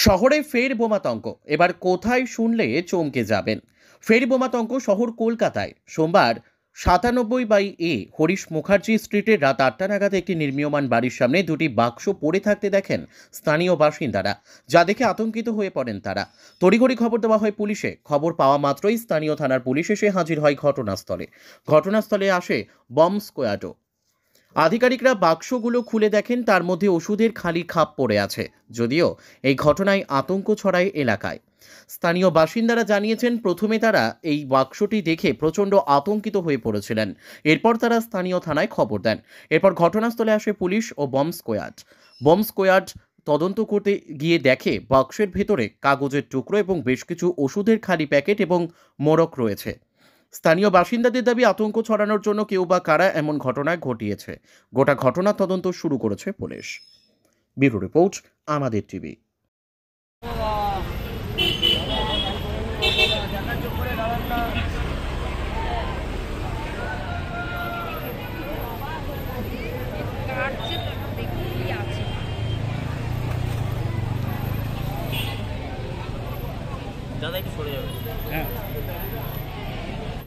শহরে ফের বোমাতঙ্ক। এবার কোথায় শুনলে চমকে যাবেন। ফের বোমাতঙ্ক শহর কলকাতায় সোমবার 97/A হরিশ মুখার্জি স্ট্রিটের রাত 8টা নাগাদ একটি নির্মীয়মান বাড়ির সামনে দুটি বাক্স পড়ে থাকতে দেখেন স্থানীয় বাসিন্দারা, যা দেখে আতঙ্কিত হয়ে পড়েন তারা। তড়িঘড়ি খবর দেওয়া হয় পুলিশে। খবর পাওয়া মাত্রই স্থানীয় থানার পুলিশ এসে হাজির হয় ঘটনাস্থলে আসে বম্ব স্কোয়াডও। আধিকারিকরা বাক্সগুলো খুলে দেখেন তার মধ্যে ওষুধের খালি খাপ পড়ে আছে। যদিও এই ঘটনায় আতঙ্ক ছড়ায় এলাকায়। স্থানীয় বাসিন্দারা জানিয়েছেন, প্রথমে তারা এই বাক্সটি দেখে প্রচণ্ড আতঙ্কিত হয়ে পড়েছিলেন। এরপর তারা স্থানীয় থানায় খবর দেন। এরপর ঘটনাস্থলে আসে পুলিশ ও বম্ব স্কোয়াড তদন্ত করতে গিয়ে দেখে বাক্সের ভেতরে কাগজের টুকরো এবং বেশ কিছু ওষুধের খালি প্যাকেট এবং মোড়ক রয়েছে। স্থানীয় বাসিন্দাদের দাবি, আতঙ্ক ছড়ানোর জন্য কেউ বা কারা এমন ঘটনা ঘটিয়েছে। গোটা ঘটনা তদন্ত শুরু করেছে পুলিশ। ব্যুরো রিপোর্ট, আমাদের টিভি। দাদা একটু সরে যাবে। হ্যাঁ।